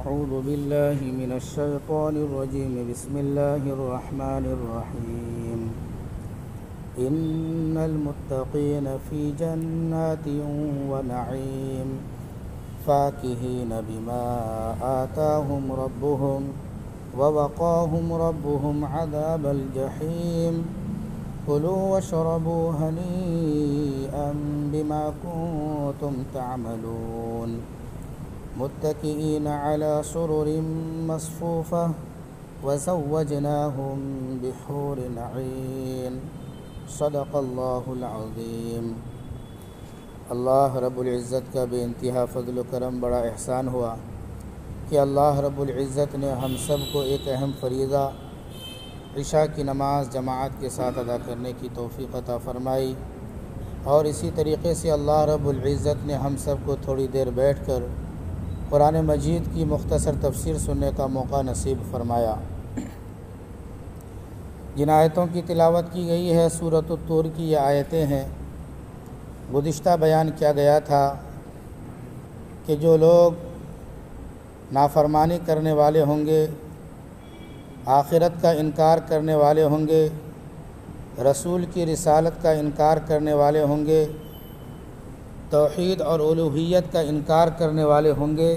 أعوذ بالله من الشيطان الرجيم. بسم الله الرحمن الرحيم. إن المتقين في جنات ونعيم فاكهين بما آتاهم ربهم ووقاهم ربهم عذاب الجحيم. كلوا واشربوا هنيئا بما كنتم تعملون متكئين على سرر مصفوفة وزوجناهم بحور عين. صدق اللہ العظیم. اللہ رب العزت کا بے انتہا فضل و کرم، بڑا احسان ہوا کہ اللہ رب العزت نے ہم سب کو ایک اہم فریضہ عشاء کی نماز جماعت کے ساتھ ادا کرنے کی توفیق عطا فرمائی، اور اسی طریقے سے اللہ رب العزت نے ہم سب کو تھوڑی دیر بیٹھ کر قرآن مجید کی مختصر تفسیر سننے کا موقع نصیب فرمایا. جن آیتوں کی تلاوت کی گئی ہے سورۃ الطور کی یہ آیتیں ہیں. گزشتہ بیان کیا گیا تھا کہ جو لوگ نافرمانی کرنے والے ہوں گے، آخرت کا انکار کرنے والے ہوں گے، رسول کی رسالت کا انکار کرنے والے ہوں گے، توحید اور الوہیت کا انکار کرنے والے ہوں گے،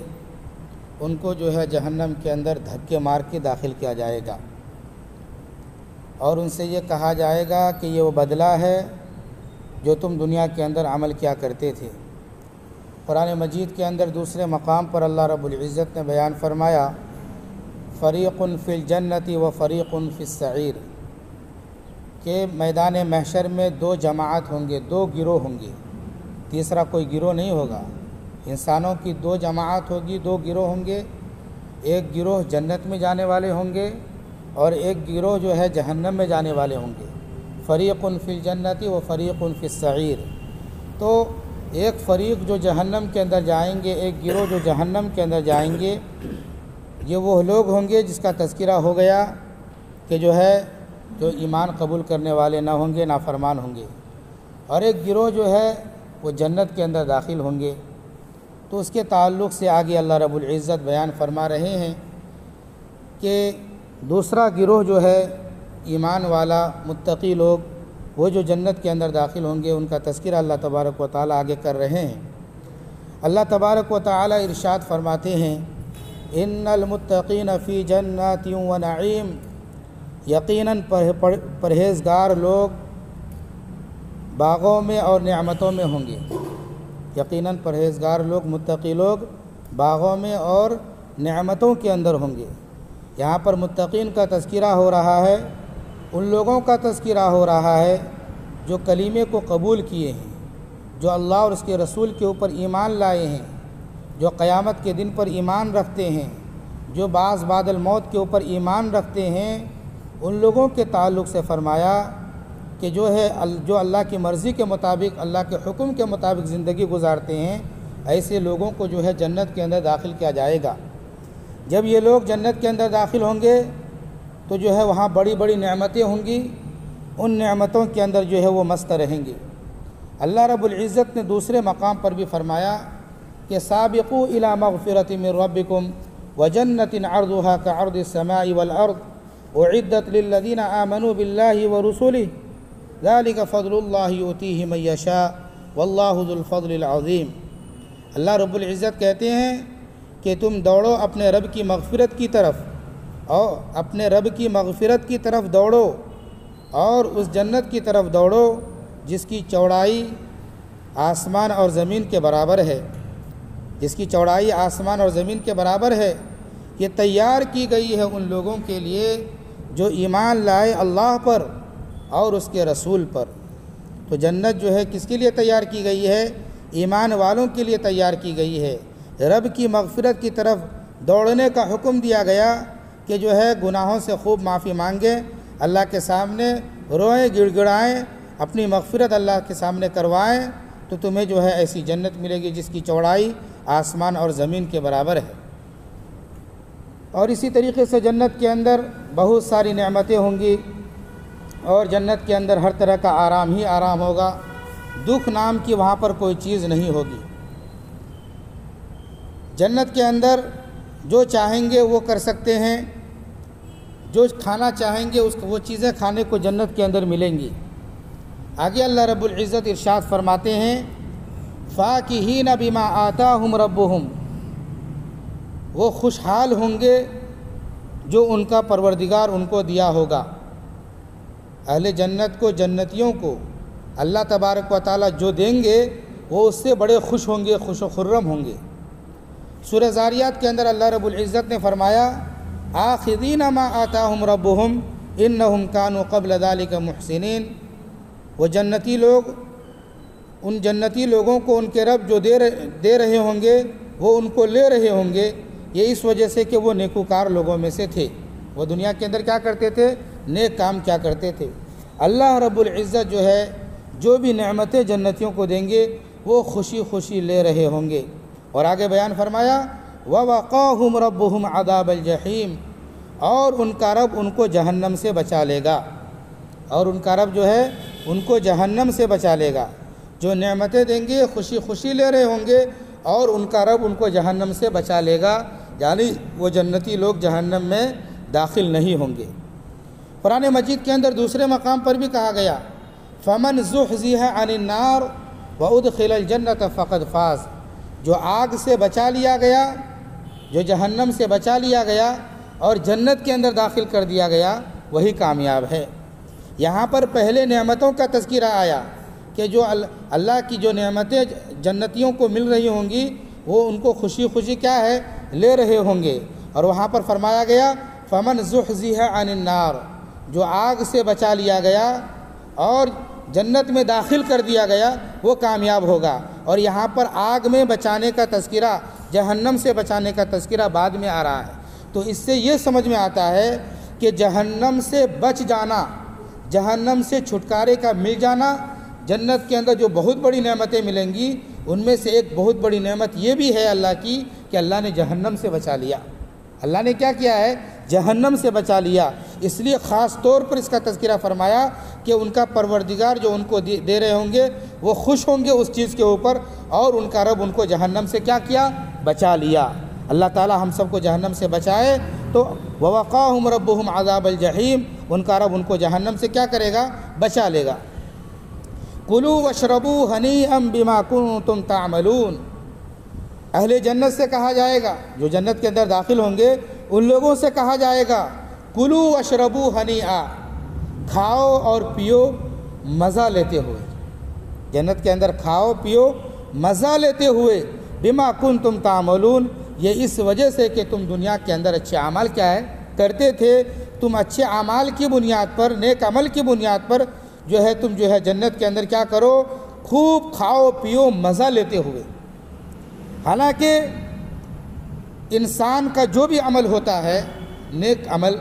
ان کو جو ہے جہنم کے اندر دھکے مار کے داخل کیا جائے گا، اور ان سے یہ کہا جائے گا کہ یہ وہ بدلہ ہے جو تم دنیا کے اندر عمل کیا کرتے تھے. قرآن مجید کے اندر دوسرے مقام پر اللہ رب العزت نے بیان فرمایا فریق فی الجنت و فریق فی السعیر، کہ میدان محشر میں دو جماعت ہوں گے، دو گروہ ہوں گے، تیسرا کوئی گروہ نہیں ہوگا. انسانوں کی دو جماعت ہوگی، دو گروہ ہوں گے. ایک گروہ جنت میں جانے والے ہوں گے اور ایک گروہ جو ہے جہنم میں جانے والے ہوں گے. فریق فی الجنت و فریق فی السعیر. تو ایک فریق جو جہنم کے اندر جائیں گے، ایک گروہ جو جہنم کے اندر جائیں گے، یہ وہ لوگ ہوں گے جس کا تذکرہ ہو گیا کہ جو ہے جو ایمان قبول کرنے والے نہ ہوں گے، نافرمان ہوں گے. اور ایک گروہ جو ہے وہ جنت کے اندر داخل ہوں گے. تو اس کے تعلق سے آگے اللہ رب العزت بیان فرما رہے ہیں کہ دوسرا گروہ جو ہے ایمان والا متقی لوگ، وہ جو جنت کے اندر داخل ہوں گے، ان کا تذکرہ اللہ تبارک و تعالیٰ آگے کر رہے ہیں. اللہ تبارک و تعالیٰ ارشاد فرماتے ہیں ان المتقین فی جنات و نعیم، یقیناً پرہیزگار لوگ باغوں میں اور نعمتوں میں ہوں گے. یقیناً پرہیزگار لوگ، متقی لوگ باغوں میں اور نعمتوں کے اندر ہوں گے. یہاں پر متقین کا تذکرہ ہو رہا ہے، ان لوگوں کا تذکرہ ہو رہا ہے جو کلمے کو قبول کیے ہیں، جو اللہ اور اس کے رسول کے اوپر ایمان لائے ہیں، جو قیامت کے دن پر ایمان رکھتے ہیں، جو بعد الموت کے اوپر ایمان رکھتے ہیں. ان لوگوں کے تعلق سے فرمایا کہ جو اللہ کی مرضی کے مطابق، اللہ کے حکم کے مطابق زندگی گزارتے ہیں، ایسے لوگوں کو جو ہے جنت کے اندر داخل کیا جائے گا. جب یہ لوگ جنت کے اندر داخل ہوں گے تو جو ہے وہاں بڑی بڑی نعمتیں ہوں گی، ان نعمتوں کے اندر جو ہے وہ مست رہیں گے. اللہ رب العزت نے دوسرے مقام پر بھی فرمایا کہ سابقوا الی مغفرۃ من ربکم وجنۃ عرضها كعرض السماء والارض اعدت للذین آمنوا باللہ ورسلہ ذلک فضل اللہ یؤتیہ من یشاء واللہ ذو الفضل العظیم. اللہ رب العزت کہتے ہیں کہ تم دوڑو اپنے رب کی مغفرت کی طرف، اور اپنے رب کی مغفرت کی طرف دوڑو، اور اس جنت کی طرف دوڑو جس کی چوڑائی آسمان اور زمین کے برابر ہے، جس کی چوڑائی آسمان اور زمین کے برابر ہے. یہ تیار کی گئی ہے ان لوگوں کے لیے جو ایمان لائے اللہ پر اور اس کے رسول پر. تو جنت جو ہے کس کے لیے تیار کی گئی ہے؟ ایمان والوں کے لیے تیار کی گئی ہے. رب کی مغفرت کی طرف دوڑنے کا حکم دیا گیا کہ جو ہے گناہوں سے خوب معافی مانگیں، اللہ کے سامنے روئیں، گڑ گڑائیں، اپنی مغفرت اللہ کے سامنے کروائیں، تو تمہیں جو ہے ایسی جنت ملے گی جس کی چوڑائی آسمان اور زمین کے برابر ہے. اور اسی طریقے سے جنت کے اندر بہت ساری نعمتیں ہوں گی، اور جنت کے اندر ہر طرح کا آرام ہی آرام ہوگا. دکھ نام کی وہاں پر کوئی چیز نہیں ہوگی. جنت کے اندر جو چاہیں گے وہ کر سکتے ہیں، جو کھانا چاہیں گے وہ چیزیں کھانے کو جنت کے اندر ملیں گی۔ آگے اللہ رب العزت ارشاد فرماتے ہیں فاکہین بما آتاہم ربہم، وہ خوشحال ہوں گے جو ان کا پروردگار ان کو دیا ہوگا۔ اہل جنت کو، جنتیوں کو اللہ تبارک و تعالیٰ جو دیں گے وہ اس سے بڑے خوش ہوں گے، خوش و خرم ہوں گے۔ سورہ زاریات کے اندر اللہ رب العزت نے فرمایا آخذین ما آتاہم ربہم انہم کانوا قبل ذلک محسنین، وہ جنتی لوگ، ان جنتی لوگوں کو ان کے رب جو دے رہے ہوں گے وہ ان کو لے رہے ہوں گے، یہ اس وجہ سے کہ وہ نیکوکار لوگوں میں سے تھے۔ وہ دنیا کے اندر کیا کرتے تھے؟ نیک کام کیا کرتے تھے۔ اللہ رب العزت جو ہے جو بھی نعمتیں جنتیوں کو دیں گے وہ خوشی خوشی لے رہے ہوں گے۔ اور آگے بیان فرمایا وَوَقَاهُمْ رَبُّهُمْ عَذَابَ الْجَحِيمِ، اور ان کا رب ان کو جہنم سے بچا لے گا، اور ان کا رب جو ہے ان کو جہنم سے بچا لے گا۔ جو نعمتیں دیں گے خوشی خوشی لے رہے ہوں گے، اور ان کا رب ان کو جہنم سے بچا لے گا، یعنی وہ جنتی لوگ جہنم میں داخل نہیں ہوں گے۔ قرآن مجید کے اندر دوسرے مقام پر بھی کہا گیا فَمَنْ زُحْزِحَ عَنِ النَّارِ وَأُدْخِلَ الْجَنَّةَ فَقَدْ فَازَ، جو آگ سے بچا لیا گیا، جو جہنم سے بچا لیا گیا اور جنت کے اندر داخل کر دیا گیا، وہی کامیاب ہے۔ یہاں پر پہلے نعمتوں کا تذکرہ آیا کہ جو اللہ کی جو نعمتیں جنتیوں کو مل رہی ہوں گی وہ ان کو خوشی خوشی کیا ہے؟ لے رہے ہوں گے۔ اور وہاں پر فرمایا گیا فَمَنْ زُحْزِحَ عَنِ النَّارِ، جو آگ سے بچا لیا گیا اور جنت میں داخل کر دیا گیا وہ کامیاب ہوگا۔ اور یہاں پر آگ میں بچانے کا تذکرہ، جہنم سے بچانے کا تذکرہ بعد میں آ رہا ہے۔ تو اس سے یہ سمجھ میں آتا ہے کہ جہنم سے بچ جانا، جہنم سے چھٹکارے کا مل جانا، جنت کے اندر جو بہت بڑی نعمتیں ملیں گی ان میں سے ایک بہت بڑی نعمت یہ بھی ہے اللہ کی کہ اللہ نے جہنم سے بچا لیا۔ اللہ نے کیا کیا ہے؟ جہنم سے بچا لیا۔ اس لیے خاص طور پر اس کا تذکرہ فرمایا کہ ان کا پروردگار جو ان کو دے رہے ہوں گے وہ خوش ہوں گے اس چیز کے اوپر، اور ان کا رب ان کو جہنم سے کیا کیا؟ بچا لیا۔ اللہ تعالی ہم سب کو جہنم سے بچائے۔ تو وَوَقَاهُمْ رَبُّهُمْ عَذَابَ الْجَحِيمِ، ان کا رب ان کو جہنم سے کیا کرے گا؟ بچا لے گا۔ کُلُوا وَاشْرَبُوا هَنِيئًا بِمَا كُنتُمْ تَعْمَلُونَ، اہل جنت سے کہا جائے گا، جو جنت کے اندر داخل ہوں گے ان لوگوں سے کہا جائے گا کُلُوا وَاشْرَبُوا هَنِيئًا، کھاؤ اور پیو مزہ لیتے ہوئے، جنت کے اندر کھاؤ پیو مزہ لیتے ہوئے، بِمَا كُنتُمْ تَعْمَلُونَ، یہ اس وجہ سے کہ تم دنیا کے اندر اچھے اعمال کیا ہے؟ کرتے تھے۔ تم اچھے اعمال کی بنیاد پر، نیک عمل کی بنیاد پر جو ہے تم جو ہے جنت کے اندر کیا کرو؟ خوب کھاؤ پیو مزہ لیتے ہوئے۔ حالانکہ انسان کا جو بھی عمل ہوتا ہے نیک عمل،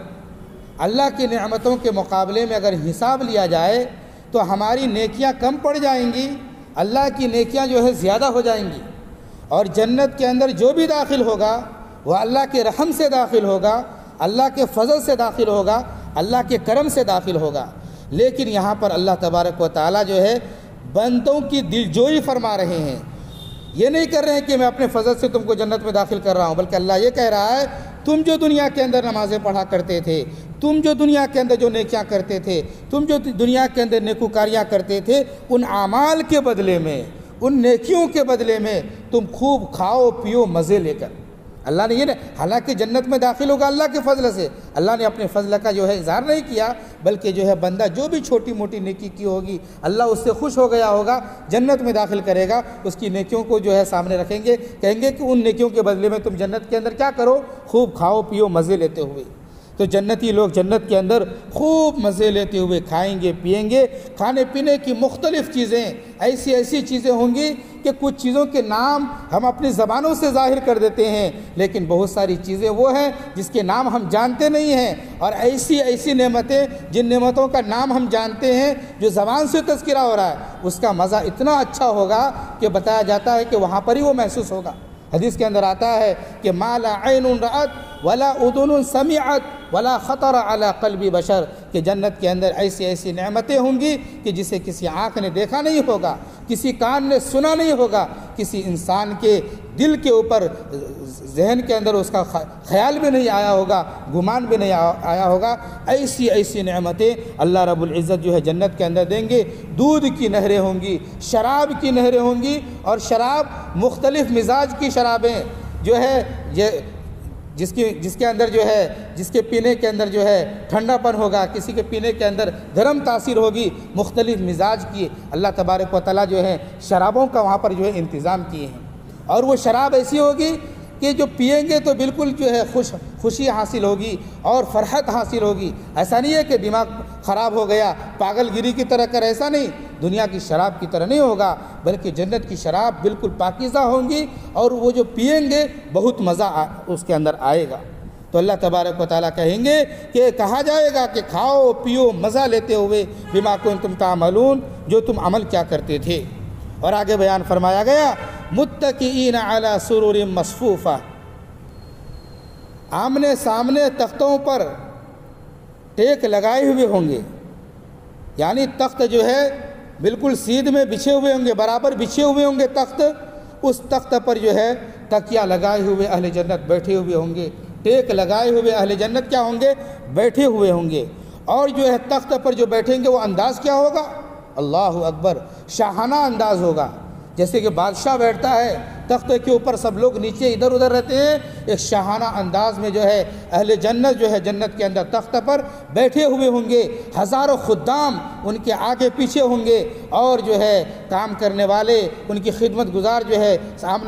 اللہ کی نعمتوں کے مقابلے میں اگر حساب لیا جائے تو ہماری نیکیاں کم پڑ جائیں گی، اللہ کی نیکیاں جو ہے زیادہ ہو جائیں گی۔ اور جنت کے اندر جو بھی داخل ہوگا وہ اللہ کے رحم سے داخل ہوگا، اللہ کے فضل سے داخل ہوگا، اللہ کے کرم سے داخل ہوگا۔ لیکن یہاں پر اللہ تبارک و تعالیٰ جو ہے بندوں کی دلجوئی فرما رہے ہیں، یہ نہیں کر رہے ہیں کہ میں اپنے فضل سے تم کو جنت میں داخل کر رہا ہوں، بلکہ اللہ یہ کہہ رہا ہے تم جو دنیا کے اندر نمازیں پڑھا کرتے تھے، تم جو دنیا کے اندر جو نیکیاں کرتے تھے، تم جو دنیا کے اندر نیکوکاریاں کرتے تھے، ان اعمال کے بدلے میں، ان نیکیوں کے بدلے میں تم خوب کھاؤ پیو مزے لے کر۔ اللہ نے یہ حالانکہ جنت میں داخل ہوگا اللہ کے فضل سے، اللہ نے اپنے فضل کا جو ہے اظہار نہیں کیا، بلکہ جو ہے بندہ جو بھی چھوٹی موٹی نیکی کی ہوگی اللہ اس سے خوش ہو گیا ہوگا، جنت میں داخل کرے گا، اس کی نیکیوں کو جو ہے سامنے رکھیں گے، کہیں گے کہ ان نیکیوں کے بدلے میں تم جنت کے اندر کیا کرو؟ خوب کھاؤ پیو مزے لیتے ہوئے۔ تو جنتی لوگ جنت کے اندر خوب مزے لیتے ہوئے کھائیں گے پیئیں گے۔ کھانے پینے کی مختلف چیزیں، ایسی چیزیں ہوں گی کہ کچھ چیزوں کے نام ہم اپنی زبانوں سے ظاہر کر دیتے ہیں، لیکن بہت ساری چیزیں وہ ہیں جس کے نام ہم جانتے نہیں ہیں، اور ایسی نعمتیں جن نعمتوں کا نام ہم جانتے ہیں، جو زبان سے تذکرہ ہو رہا ہے، اس کا مزہ اتنا اچھا ہوگا کہ بتایا جاتا ہے کہ وہاں پر ہی وہ محسوس ہوگا۔ حدیث کے اندر آتا ہے کہ ما لا عین رأت ولا اذن سمعت ولا خطر علی قلب بشر، کہ جنت کے اندر ایسی نعمتیں ہوں گی کہ جسے کسی آنکھ نے دیکھا نہیں ہوگا، کسی کان نے سنا نہیں ہوگا، کسی انسان کے دل کے اوپر ذہن کے اندر اس کا خیال بھی نہیں آیا ہوگا، گمان بھی نہیں آیا ہوگا، ایسی ایسی نعمتیں اللہ رب العزت جو ہے جنت کے اندر دیں گے۔ دودھ کی نہریں ہوں گی، شراب کی نہریں ہوں گی، اور شراب مختلف مزاج کی شرابیں جو ہے جس کے اندر جو ہے، جس کے پینے کے اندر جو ہے ٹھنڈا پن ہوگا، کسی کے پینے کے اندر گرم تاثیر ہوگی، مختلف مزاج کی اللہ تبارک و تعالیٰ جو ہے شرابوں کا وہاں پر جو ہے انتظام کیے ہیں۔ اور وہ شراب ایسی ہوگی کہ جو پئیں گے تو بالکل جو ہے خوشی حاصل ہوگی اور فرحت حاصل ہوگی۔ ایسا نہیں ہے کہ دماغ خراب ہو گیا، پاگل گیری کی طرح کر، ایسا نہیں، دنیا کی شراب کی طرح نہیں ہوگا، بلکہ جنت کی شراب بالکل پاکیزہ ہوں گی، اور وہ جو پئیں گے بہت مزہ اس کے اندر آئے گا۔ تو اللہ تبارک و تعالیٰ کہیں گے کہ کہا جائے گا کہ کھاؤ پیو مزہ لیتے ہوئے، بما کنتم تعملون، جو تم عمل کیا کرتے تھے۔ اور آگے بیان فرمایا گیا متکئین علی سرر مصفوفہ، آمنے سامنے تختوں پر ٹیک لگائے ہوئے ہوں گے، یعنی تخت جو ہے بالکل سیدھ میں بچھے ہوئے ہوں گے، برابر بچھے ہوئے ہوں گے تخت، اس تخت پر جو ہے تکیہ لگائے ہوئے اہل جنت بیٹھے ہوئے ہوں گے، ٹیک لگائے ہوئے اہل جنت کیا ہوں گے؟ بیٹھے ہوئے ہوں گے۔ اور جو ہے تخت پر جو بیٹھیں گے وہ انداز کیا ہوگا؟ اللہ اکبر، شاہانہ انداز ہوگا، جیسے کہ بادشاہ بیٹھتا ہے تخت کے اوپر، سب لوگ نیچے ادھر ادھر رہتے ہیں، ایک شاہانہ انداز میں جو ہے اہل جنت جو ہے جنت کے اندر تخت پر بیٹھے ہوئے ہوں گے، ہزاروں خدام ان کے آگے پیچھے ہوں گے، اور جو ہے کام کرنے والے ان کی خدمت گزار جو ہے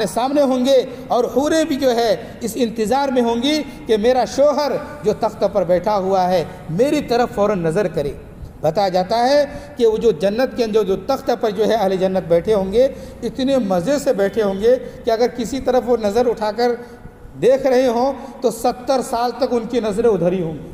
سامنے ہوں گے، اور حوریں بھی جو ہے اس انتظار میں ہوں گی کہ میرا شوہر جو تخت پر بیٹھا ہوا ہے میری طرف فوراً نظر کرے۔ بتایا جاتا ہے کہ وہ جو جنت کے اندر جو تخت پر جو ہے اہل جنت بیٹھے ہوں گے، اتنے مزے سے بیٹھے ہوں گے کہ اگر کسی طرف وہ نظر اٹھا کر دیکھ رہے ہوں تو 70 سال تک ان کی نظریں ادھر ہی ہوں گی۔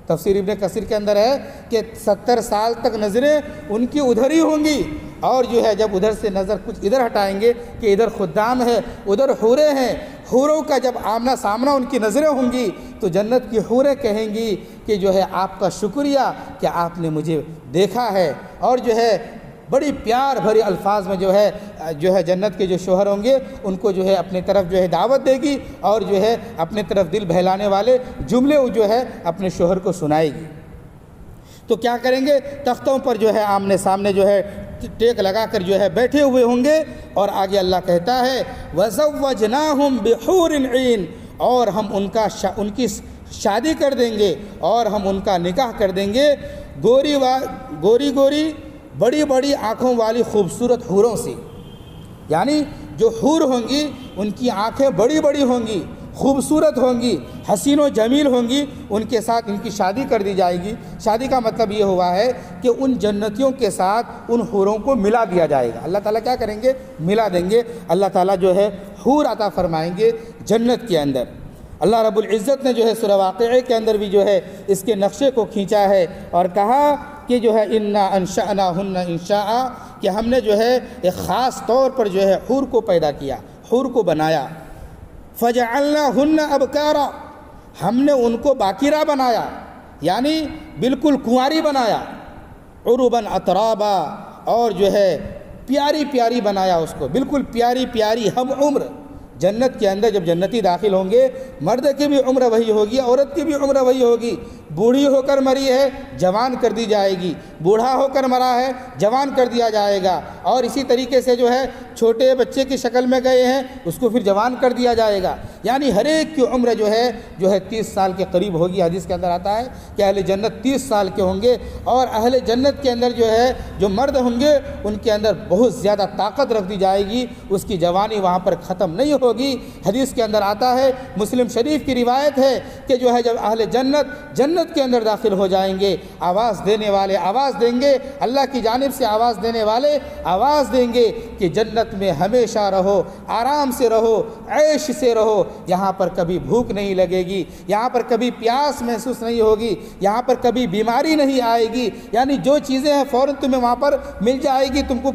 تفسیر ابن کثیر کے اندر ہے کہ 70 سال تک نظریں ان کی ادھر ہی ہوں گی، اور جو ہے جب ادھر سے نظر کچھ ادھر ہٹائیں گے کہ ادھر خدام ہے، ادھر حوریں ہیں، حوروں کا جب آمنا سامنا ان کی نظریں ہوں گی تو جنت کی حوریں کہیں گی کہ جو ہے آپ کا شکریہ کہ آپ نے مجھے دیکھا ہے، اور جو ہے بڑی پیار بھری الفاظ میں جو ہے جنت کے جو شوہر ہوں گے ان کو جو ہے اپنے طرف جو ہے دعوت دے گی، اور جو ہے اپنے طرف دل بہلانے والے جملے جو ہے اپنے شوہر کو سنائے گی۔ تو کیا کریں گے؟ تختوں پر جو ہے آمنے سامنے جو ہے ٹیک لگا کر جو ہے بیٹھے ہوئے ہوں گے، اور آگے اللہ کہتا ہے وَزَوَّجْنَاهُمْ بِحُورٍ عِينٍ، اور ہم ان کی شادی کر دیں گے، اور ہم ان کا نکاح کر دیں گے گوری بڑی بڑی آنکھوں والی خوبصورت حوروں سے۔ یعنی جو حور ہوں گی ان کی آنکھیں بڑی بڑی ہوں گی، خوبصورت ہوں گی، حسین و جمیل ہوں گی، ان کے ساتھ ان کی شادی کر دی جائے گی۔ شادی کا مطلب یہ ہوا ہے کہ ان جنتیوں کے ساتھ ان حوروں کو ملا دیا جائے گا۔ اللہ تعالیٰ کیا کریں گے؟ ملا دیں گے۔ اللہ تعالیٰ جو ہے حور عطا فرمائیں گے جنت کے اندر۔ اللہ رب العزت نے جو ہے سورہ واقعہ کے اندر بھی جو ہے اس کے نقشے کو کھینچا ہے اور کہا کہ جو ہے انا انشأناہن انشاء، کہ ہم نے جو ہے ایک خاص طور پر جو ہے حور کو پیدا کیا، حور کو بنایا۔ فجعلناہن ابکارا، ہم نے ان کو باکرہ بنایا، یعنی بالکل کنواری بنایا، عربا اترابا، اور جو ہے پیاری پیاری بنایا اس کو، بالکل پیاری پیاری ہم عمر۔ جنت کے اندر جب جنتی داخل ہوں گے، مرد کی بھی عمر وہی ہوگی، عورت کی بھی عمر وہی ہوگی۔ بوڑھی ہو کر مری ہے جوان کر دی جائے گی، بوڑھا ہو کر مرا ہے جوان کر دیا جائے گا، اور اسی طریقے سے جو ہے چھوٹے بچے کی شکل میں گئے ہیں اس کو پھر جوان کر دیا جائے گا۔ یعنی ہر ایک کی عمر جو ہے 30 سال کے قریب ہوگی۔ حدیث کے اندر آتا ہے کہ اہل جنت 30 سال کے ہوں گے، اور اہل جنت کے اندر جو ہے جو مرد ہوں گے ان کے اندر بہت زیادہ طاقت رکھ دی جائے گی، اس کی جوانی وہاں پر ختم نہیں ہوگی۔ حدیث کے اندر آتا ہے، مسلم شریف کی روایت ہے کہ جو ہے جب اہل جنت کے اندر داخل ہو جائیں گے، آواز دینے والے آواز دیں گے، اللہ کی جانب سے آواز دینے والے آواز دیں گے کہ جنت میں ہمیشہ رہو، آرام سے رہو، عیش سے رہو، یہاں پر کبھی بھوک نہیں لگے گی، یہاں پر کبھی پیاس محسوس نہیں ہوگی، یہاں پر کبھی بیماری نہیں آئے گی، یعنی جو چیزیں ہیں فوراً تمہیں وہاں پر مل جائے گی، تم کو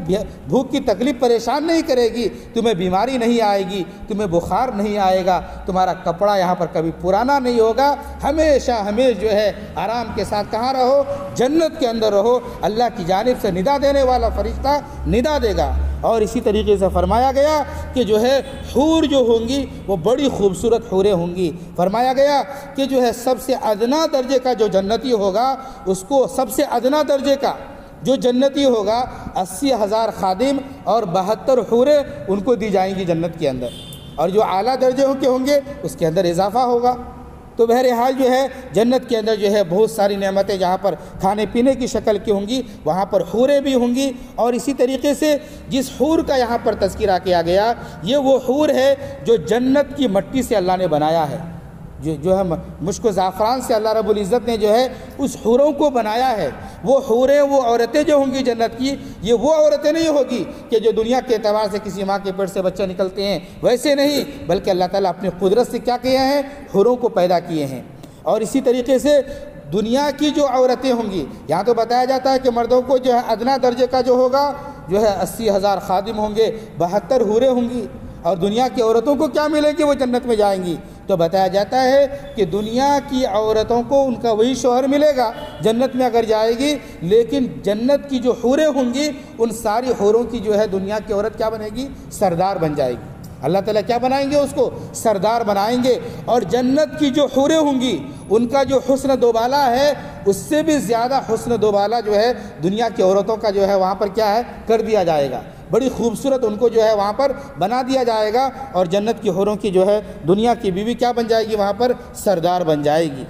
بھوک کی تکلیف پریشان نہیں کرے گی، تمہیں بیماری نہیں آئے گی، تمہیں بخار نہیں آئے گا، تمہارا کپڑا یہاں پر کبھی پرانا نہیں ہوگا، ہمیشہ جو ہے آرام کے ساتھ کہاں رہو؟ جنت کے اندر رہو۔ اللہ کی جانب سے ندا دینے والا فرشتہ ندا دے گا، اور اسی طریقے سے فرمایا گیا کہ جو ہے حور جو ہوں گی وہ بڑی خوبصورت حوریں ہوں گی۔ فرمایا گیا کہ جو ہے سب سے ادنا درجے کا جو جنتی ہوگا اس کو سب سے ادنا درجے کا جو جنتی ہوگا 80,000 خادم اور 72 حوریں ان کو دی جائیں گی جنت کے اندر، اور جو اعلیٰ درجے کے ہوں گے اس کے اندر اضافہ ہوگا۔ تو بہرحال جو ہے جنت کے اندر جو ہے بہت ساری نعمتیں جہاں پر کھانے پینے کی شکل کی ہوں گی وہاں پر حوریں بھی ہوں گی، اور اسی طریقے سے جس حور کا یہاں پر تذکرہ کیا گیا یہ وہ حور ہے جو جنت کی مٹی سے اللہ نے بنایا ہے، جو ہے مشک و زعفران سے اللہ رب العزت نے جو ہے اس حوروں کو بنایا ہے۔ وہ حوریں، وہ عورتیں جو ہوں گی جنت کی، یہ وہ عورتیں نہیں ہوگی کہ جو دنیا کے اعتبار سے کسی ماں کے پیٹ سے بچہ نکلتے ہیں، ویسے نہیں، بلکہ اللہ تعالیٰ اپنی قدرت سے کیا کیے ہیں، حوروں کو پیدا کیے ہیں۔ اور اسی طریقے سے دنیا کی جو عورتیں ہوں گی، یہاں تو بتایا جاتا ہے کہ مردوں کو جو ہے ادنا درجے کا جو ہوگا جو ہے 80,000 خادم ہوں گے، 72 حوریں ہوں گی، اور دنیا کی عورتوں کو کیا ملے گی، وہ جنت میں جائیں گی۔ تو بتایا جاتا ہے کہ دنیا کی عورتوں کو ان کا وہی شوہر ملے گا جنت میں اگر جائے گی، لیکن جنت کی جو حوریں ہوں گی ان ساری حوروں کی جو ہے دنیا کی عورت کیا بنے گی، سردار بن جائے گی۔ اللہ تعالیٰ کیا بنائیں گے، اس کو سردار بنائیں گے۔ اور جنت کی جو حوریں ہوں گی ان کا جو حسن دوبالا ہے اس سے بھی زیادہ حسن دوبالا جو ہے دنیا کی عورتوں کا جو ہے وہاں پر کیا ہے کر دیا جائے گا، بڑی خوبصورت ان کو جو ہے وہاں پر بنا دیا جائے گا، اور جنت کی حوروں کی جو ہے دنیا کی بیوی کیا بن جائے گی، وہاں پر سردار بن جائے گی۔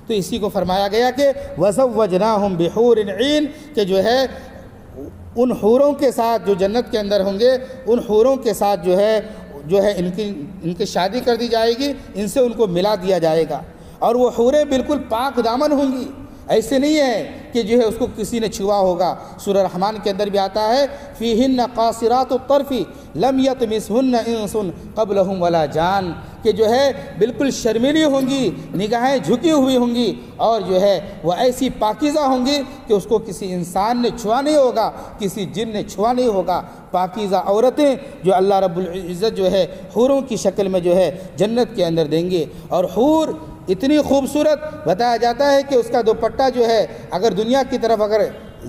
تو اسی کو فرمایا گیا کہ وَزَوَّجْنَاهُمْ بِحُورٍ عِينٍ، کہ جو ہے ان حوروں کے ساتھ جو جنت کے اندر ہوں گے ان حوروں کے ساتھ جو ہے ان کی شادی کر دی جائے گی، ان سے ان کو ملا دیا جائے گا، اور وہ حوریں بالکل پاک دامن ہوں گی، ایسے نہیں ہے کہ جو ہے اس کو کسی نے چھوا ہوگا۔ سورہ رحمان کے اندر بھی آتا ہے فیہن قاصرات الطرف لم یطمثہن انس قبلہم ولا جان، کہ جو ہے بالکل شرمیلی ہوں گی، نگاہیں جھکی ہوئی ہوں گی، اور جو ہے وہ ایسی پاکیزہ ہوں گی کہ اس کو کسی انسان نے چھوا نہیں ہوگا، کسی جن نے چھوا نہیں ہوگا۔ پاکیزہ عورتیں جو اللہ رب العزت جو ہے حوروں کی شکل میں جو ہے جنت کے اندر دیں گے، اور حور اتنی خوبصورت بتایا جاتا ہے کہ اس کا دوپٹہ جو ہے اگر دنیا کی طرف اگر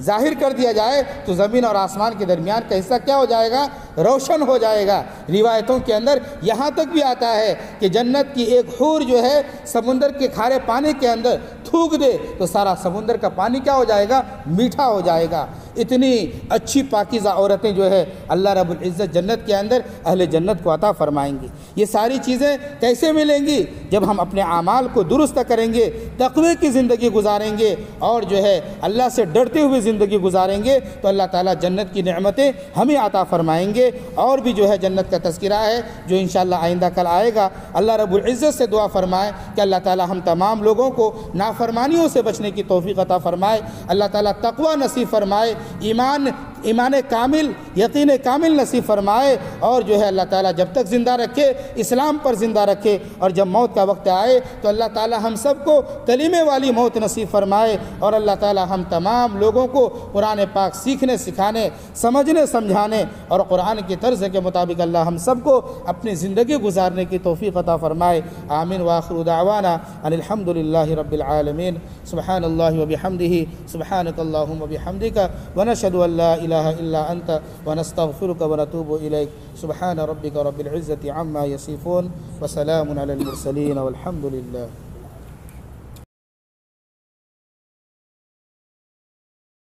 ظاہر کر دیا جائے تو زمین اور آسمان کے درمیان کا حصہ کیا ہو جائے گا، روشن ہو جائے گا۔ روایتوں کے اندر یہاں تک بھی آتا ہے کہ جنت کی ایک حور جو ہے سمندر کے کھارے پانی کے اندر تھوک دے تو سارا سمندر کا پانی کیا ہو جائے گا، میٹھا ہو جائے گا۔ اتنی اچھی پاکیزہ عورتیں جو ہے اللہ رب العزت جنت کے اندر اہل جنت کو عطا فرمائیں گی۔ یہ ساری چیزیں کیسے ملیں گی، جب ہم اپنے اعمال کو درست کریں گے، تقوی کی زندگی گزاریں گے، اور جو ہے اللہ سے ڈرتے ہوئے زندگی گزاریں گے، تو اللہ تعالیٰ جنت کی نعمتیں ہمیں عطا فرمائیں گے۔ اور بھی جو ہے جنت کا تذکرہ ہے جو انشاءاللہ آئندہ کل آئے گا۔ اللہ رب العزت سے دعا فرمائے کہ اللہ تعالیٰ ہم تمام لوگوں کو نافرمانیوں سے بچنے کی توفیق عطا فرمائے، اللہ تعالیٰ تقوی نصیب فرمائے، ایمان کامل، یقین کامل نصیب فرمائے، اور جو ہے اللہ تعالیٰ جب تک زندہ رکھے اسلام پر زندہ رکھے، اور جب موت کا وقت آئے تو اللہ تعالیٰ ہم سب کو کلمے والی موت نصیب فرمائے، اور اللہ تعالیٰ ہم تمام لوگوں کو قرآن پاک سیکھنے سکھانے، سمجھنے سمجھانے اور قرآن کی طرز کے مطابق اللہ ہم سب کو اپنی زندگی گزارنے کی توفیق عطا فرمائے۔ آمین وآخر دعوانا ان الحمد للہ رب العالمین۔ سبحان اللہ وبحمدہ، سبحانک اللہم وبحمدک، ونشهد ان لا الہ الا انت ونستغفرک ونتوب الیک۔ سبحان ربک رب العزة عما یصفون، وسلام علی المرسلین، والحمد للہ۔